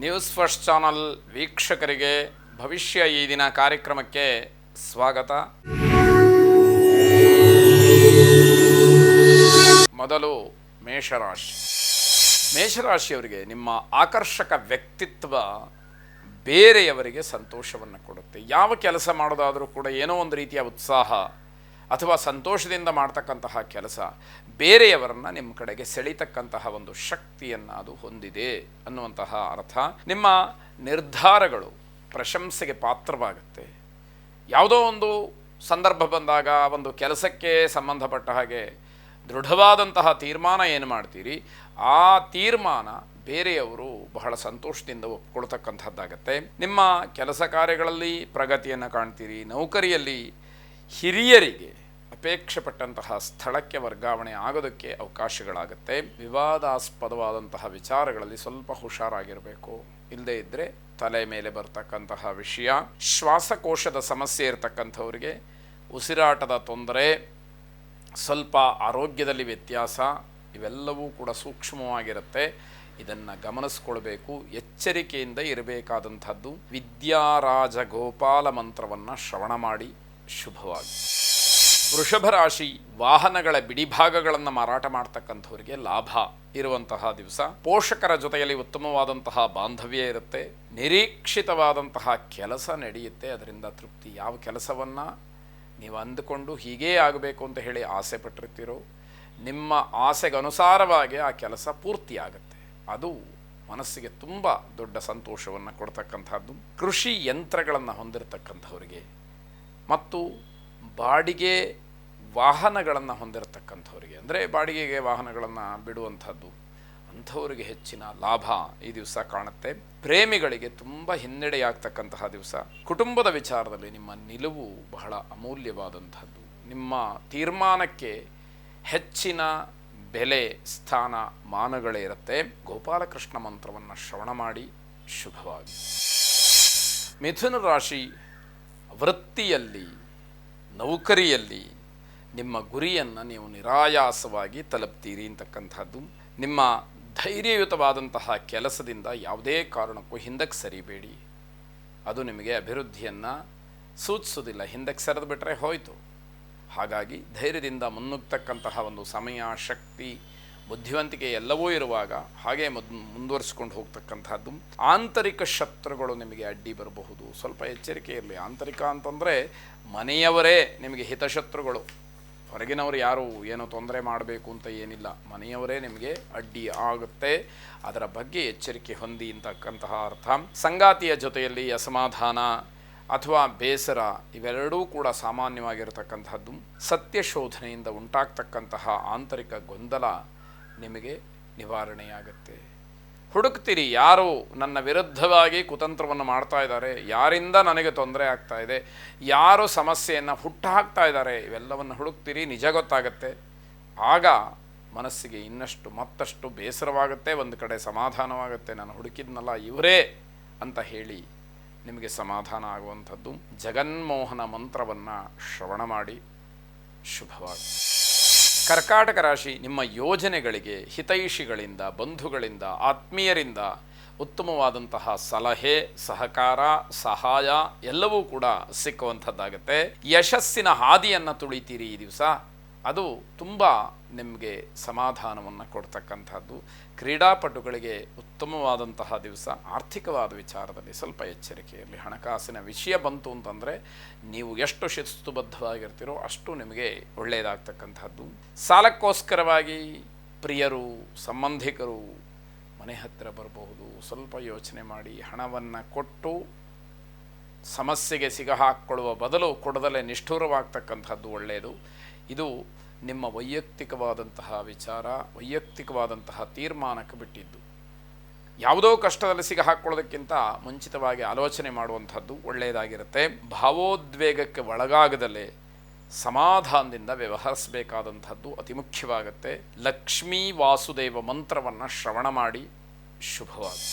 News first channel ವೀಕ್ಷಕರಿಗೆ ಭವಿಷ್ಯ ಈ ದಿನ ಕಾರ್ಯಕ್ರಮಕ್ಕೆ ಸ್ವಾಗತ. ಮೊದಲು ಮೇಷರಾಶಿಯವರಿಗೆ ನಿಮ್ಮ ಆಕರ್ಷಕ ವ್ಯಕ್ತಿತ್ವ ಬೇರೆಯವರಿಗೆ ಸಂತೋಷವನ್ನು ಕೊಡುತ್ತೆ. ಯಾವ ಕೆಲಸ ಮಾಡೋದಾದರೂ ಕೂಡ ಏನೋ ಒಂದು ರೀತಿಯ ಉತ್ಸಾಹ ಅಥವಾ ಸಂತೋಷದಿಂದ ಮಾಡ್ತಕ್ಕಂತಹ ಕೆಲಸ ಬೇರೆಯವರನ್ನು ನಿಮ್ಮ ಕಡೆಗೆ ಸೆಳೀತಕ್ಕಂತಹ ಒಂದು ಶಕ್ತಿಯನ್ನು ಅದು ಹೊಂದಿದೆ ಅನ್ನುವಂತಹ ಅರ್ಥ. ನಿಮ್ಮ ನಿರ್ಧಾರಗಳು ಪ್ರಶಂಸೆಗೆ ಪಾತ್ರವಾಗುತ್ತೆ. ಯಾವುದೋ ಒಂದು ಸಂದರ್ಭ ಬಂದಾಗ ಒಂದು ಕೆಲಸಕ್ಕೆ ಸಂಬಂಧಪಟ್ಟ ಹಾಗೆ ದೃಢವಾದಂತಹ ತೀರ್ಮಾನ ಏನು ಮಾಡ್ತೀರಿ, ಆ ತೀರ್ಮಾನ ಬೇರೆಯವರು ಬಹಳ ಸಂತೋಷದಿಂದ ಒಪ್ಕೊಳ್ತಕ್ಕಂಥದ್ದಾಗತ್ತೆ. ನಿಮ್ಮ ಕೆಲಸ ಕಾರ್ಯಗಳಲ್ಲಿ ಪ್ರಗತಿಯನ್ನು ಕಾಣ್ತೀರಿ. ನೌಕರಿಯಲ್ಲಿ ಹಿರಿಯರಿಗೆ ಅಪೇಕ್ಷೆ ಪಟ್ಟಂತಹ ಸ್ಥಳಕ್ಕೆ ವರ್ಗಾವಣೆ ಆಗೋದಕ್ಕೆ ಅವಕಾಶಗಳಾಗುತ್ತೆ. ವಿವಾದಾಸ್ಪದವಾದಂತಹ ವಿಚಾರಗಳಲ್ಲಿ ಸ್ವಲ್ಪ ಹುಷಾರಾಗಿರಬೇಕು. ಇಲ್ಲದೇ ಇದ್ದರೆ ತಲೆ ಮೇಲೆ ಬರ್ತಕ್ಕಂತಹ ವಿಷಯ. ಶ್ವಾಸಕೋಶದ ಸಮಸ್ಯೆ ಇರತಕ್ಕಂಥವರಿಗೆ ಉಸಿರಾಟದ ತೊಂದರೆ, ಸ್ವಲ್ಪ ಆರೋಗ್ಯದಲ್ಲಿ ವ್ಯತ್ಯಾಸ, ಇವೆಲ್ಲವೂ ಕೂಡ ಸೂಕ್ಷ್ಮವಾಗಿರುತ್ತೆ. ಇದನ್ನು ಗಮನಿಸ್ಕೊಳ್ಬೇಕು, ಎಚ್ಚರಿಕೆಯಿಂದ ಇರಬೇಕಾದಂಥದ್ದು. ವಿದ್ಯಾರಾಜ ಗೋಪಾಲ ಮಂತ್ರವನ್ನು ಶ್ರವಣ ಮಾಡಿ ಶುಭವಾಗಿ. ವೃಷಭ ರಾಶಿ, ವಾಹನಗಳ ಬಿಡಿಭಾಗಗಳನ್ನು ಮಾರಾಟ ಮಾಡ್ತಕ್ಕಂಥವರಿಗೆ ಲಾಭ ಇರುವಂತಹ ದಿವಸ. ಪೋಷಕರ ಜೊತೆಯಲ್ಲಿ ಉತ್ತಮವಾದಂತಹ ಬಾಂಧವ್ಯ ಇರುತ್ತೆ. ನಿರೀಕ್ಷಿತವಾದಂತಹ ಕೆಲಸ ನಡೆಯುತ್ತೆ, ಅದರಿಂದ ತೃಪ್ತಿ. ಯಾವ ಕೆಲಸವನ್ನು ನೀವು ಅಂದುಕೊಂಡು ಹೀಗೇ ಆಗಬೇಕು ಅಂತ ಹೇಳಿ ಆಸೆ ಪಟ್ಟಿರ್ತೀರೋ, ನಿಮ್ಮ ಆಸೆಗನುಸಾರವಾಗಿ ಆ ಕೆಲಸ ಪೂರ್ತಿಯಾಗುತ್ತೆ. ಅದು ಮನಸ್ಸಿಗೆ ತುಂಬ ದೊಡ್ಡ ಸಂತೋಷವನ್ನು ಕೊಡ್ತಕ್ಕಂಥದ್ದು. ಕೃಷಿ ಯಂತ್ರಗಳನ್ನು ಹೊಂದಿರತಕ್ಕಂಥವರಿಗೆ ಮತ್ತು ಬಾಡಿಗೆ ವಾಹನಗಳನ್ನು ಹೊಂದಿರತಕ್ಕಂಥವರಿಗೆ, ಅಂದರೆ ಬಾಡಿಗೆಗೆ ವಾಹನಗಳನ್ನು ಬಿಡುವಂಥದ್ದು, ಅಂಥವರಿಗೆ ಹೆಚ್ಚಿನ ಲಾಭ ಈ ದಿವಸ ಕಾಣುತ್ತೆ. ಪ್ರೇಮಿಗಳಿಗೆ ತುಂಬ ಹಿನ್ನಡೆಯಾಗ್ತಕ್ಕಂತಹ ದಿವಸ. ಕುಟುಂಬದ ವಿಚಾರದಲ್ಲಿ ನಿಮ್ಮ ನಿಲುವು ಬಹಳ ಅಮೂಲ್ಯವಾದಂಥದ್ದು. ನಿಮ್ಮ ತೀರ್ಮಾನಕ್ಕೆ ಹೆಚ್ಚಿನ ಬೆಲೆ, ಸ್ಥಾನ, ಮಾನಗಳೇ ಇರುತ್ತೆ. ಗೋಪಾಲಕೃಷ್ಣ ಮಂತ್ರವನ್ನು ಶ್ರವಣ ಮಾಡಿ ಶುಭವಾಗಿ. ಮಿಥುನ ರಾಶಿ, ವೃತ್ತಿಯಲ್ಲಿ, ನೌಕರಿಯಲ್ಲಿ ನಿಮ್ಮ ಗುರಿಯನ್ನು ನೀವು ನಿರಾಯಾಸವಾಗಿ ತಲುಪ್ತೀರಿ ಅಂತಕ್ಕಂಥದ್ದು. ನಿಮ್ಮ ಧೈರ್ಯಯುತವಾದಂತಹ ಕೆಲಸದಿಂದ ಯಾವುದೇ ಕಾರಣಕ್ಕೂ ಹಿಂದಕ್ಕೆ ಸರಿಬೇಡಿ. ಅದು ನಿಮಗೆ ಅಭಿವೃದ್ಧಿಯನ್ನು ಸೂಚಿಸೋದಿಲ್ಲ. ಹಿಂದಕ್ಕೆ ಸರಿದು ಬಿಟ್ಟರೆ ಹೋಯಿತು. ಹಾಗಾಗಿ ಧೈರ್ಯದಿಂದ ಮುನ್ನುಗ್ತಕ್ಕಂತಹ ಒಂದು ಸಮಯ, ಶಕ್ತಿ, ಬುದ್ಧಿವಂತಿಕೆ ಎಲ್ಲವೂ ಇರುವಾಗ ಹಾಗೆ ಮುಂದುವರಿಸ್ಕೊಂಡು ಹೋಗ್ತಕ್ಕಂಥದ್ದು. ಆಂತರಿಕ ಶತ್ರುಗಳು ನಿಮಗೆ ಅಡ್ಡಿ ಬರಬಹುದು, ಸ್ವಲ್ಪ ಎಚ್ಚರಿಕೆ ಇರಲಿ. ಆಂತರಿಕ ಅಂತಂದರೆ ಮನೆಯವರೇ ನಿಮಗೆ ಹಿತಶತ್ರುಗಳು. ಹೊರಗಿನವರು ಯಾರು ಏನೋ ತೊಂದರೆ ಮಾಡಬೇಕು ಅಂತ ಏನಿಲ್ಲ, ಮನೆಯವರೇ ನಿಮಗೆ ಅಡ್ಡಿ ಆಗುತ್ತೆ. ಅದರ ಬಗ್ಗೆ ಎಚ್ಚರಿಕೆ ಹೊಂದಿ ಅಂತಕ್ಕಂತಹ ಅರ್ಥ. ಸಂಗಾತಿಯ ಜೊತೆಯಲ್ಲಿ ಅಸಮಾಧಾನ ಅಥವಾ ಬೇಸರ ಇವೆರಡೂ ಕೂಡ ಸಾಮಾನ್ಯವಾಗಿರತಕ್ಕಂಥದ್ದು. ಸತ್ಯಶೋಧನೆಯಿಂದ ಉಂಟಾಗ್ತಕ್ಕಂತಹ ಆಂತರಿಕ ಗೊಂದಲ ನಿಮಗೆ ನಿವಾರಣೆಯಾಗುತ್ತೆ. ಹುಡುಕ್ತೀರಿ, ಯಾರು ನನ್ನ ವಿರುದ್ಧವಾಗಿ ಕುತಂತ್ರವನ್ನು ಮಾಡ್ತಾ ಇದ್ದಾರೆ, ಯಾರಿಂದ ನನಗೆ ತೊಂದರೆ ಆಗ್ತಾ ಇದೆ, ಯಾರು ಸಮಸ್ಯೆಯನ್ನು ಹುಟ್ಟುಹಾಕ್ತಾ ಇದ್ದಾರೆ, ಇವೆಲ್ಲವನ್ನು ಹುಡುಕ್ತೀರಿ. ನಿಜ ಗೊತ್ತಾಗತ್ತೆ. ಆಗ ಮನಸ್ಸಿಗೆ ಇನ್ನಷ್ಟು ಮತ್ತಷ್ಟು ಬೇಸರವಾಗುತ್ತೆ, ಒಂದು ಕಡೆ ಸಮಾಧಾನವಾಗುತ್ತೆ. ನಾನು ಹುಡುಕಿದ್ನಲ್ಲ ಇವರೇ ಅಂತ ಹೇಳಿ ನಿಮಗೆ ಸಮಾಧಾನ ಆಗುವಂಥದ್ದು. ಜಗನ್ಮೋಹನ ಮಂತ್ರವನ್ನು ಶ್ರವಣ ಮಾಡಿ ಶುಭವಾಗಿ. ಕರ್ಕಾಟಕ ರಾಶಿ, ನಿಮ್ಮ ಯೋಜನೆಗಳಿಗೆ ಹಿತೈಷಿಗಳಿಂದ, ಬಂಧುಗಳಿಂದ, ಆತ್ಮೀಯರಿಂದ ಉತ್ತಮವಾದಂತಹ ಸಲಹೆ, ಸಹಕಾರ, ಸಹಾಯ ಎಲ್ಲವೂ ಕೂಡ ಸಿಕ್ಕುವಂಥದ್ದಾಗುತ್ತೆ. ಯಶಸ್ಸಿನ ಹಾದಿಯನ್ನು ತುಳಿತೀರಿ ಈ ದಿವಸ. ಅದು ತುಂಬ ನಿಮಗೆ ಸಮಾಧಾನವನ್ನು ಕೊಡ್ತಕ್ಕಂಥದ್ದು. ಕ್ರೀಡಾಪಟುಗಳಿಗೆ ಉತ್ತಮವಾದಂತಹ ದಿವಸ. ಆರ್ಥಿಕವಾದ ವಿಚಾರದಲ್ಲಿ ಸ್ವಲ್ಪ ಎಚ್ಚರಿಕೆ ಇರಲಿ. ಹಣಕಾಸಿನ ವಿಷಯ ಬಂತು ಅಂತಂದರೆ ನೀವು ಎಷ್ಟು ಶಿಸ್ತುಬದ್ಧವಾಗಿರ್ತೀರೋ ಅಷ್ಟು ನಿಮಗೆ ಒಳ್ಳೆಯದಾಗ್ತಕ್ಕಂಥದ್ದು. ಸಾಲಕ್ಕೋಸ್ಕರವಾಗಿ ಪ್ರಿಯರು, ಸಂಬಂಧಿಕರು ಮನೆ ಹತ್ತಿರ ಬರಬಹುದು. ಸ್ವಲ್ಪ ಯೋಚನೆ ಮಾಡಿ. ಹಣವನ್ನು ಕೊಟ್ಟು ಸಮಸ್ಯೆಗೆ ಸಿಗಹಾಕ್ಕೊಳ್ಳುವ ಬದಲು ಕೊಡದಲೇ ನಿಷ್ಠುರವಾಗ್ತಕ್ಕಂಥದ್ದು ಒಳ್ಳೆಯದು. ಇದು ನಿಮ್ಮ ವೈಯಕ್ತಿಕವಾದಂತಹ ವಿಚಾರ, ವೈಯಕ್ತಿಕವಾದಂತಹ ತೀರ್ಮಾನಕ್ಕೆ ಬಿಟ್ಟಿದ್ದು. ಯಾವುದೋ ಕಷ್ಟದಲ್ಲಿ ಸಿಗಹಾಕ್ಕೊಳ್ಳೋದಕ್ಕಿಂತ ಮುಂಚಿತವಾಗಿ ಆಲೋಚನೆ ಮಾಡುವಂಥದ್ದು ಒಳ್ಳೆಯದಾಗಿರುತ್ತೆ. ಭಾವೋದ್ವೇಗಕ್ಕೆ ಒಳಗಾಗದಲೇ ಸಮಾಧಾನದಿಂದ ವ್ಯವಹರಿಸಬೇಕಾದಂಥದ್ದು ಅತಿ ಮುಖ್ಯವಾಗುತ್ತೆ. ಲಕ್ಷ್ಮೀ ವಾಸುದೇವ ಮಂತ್ರವನ್ನು ಶ್ರವಣ ಮಾಡಿ ಶುಭವಾಗಿ.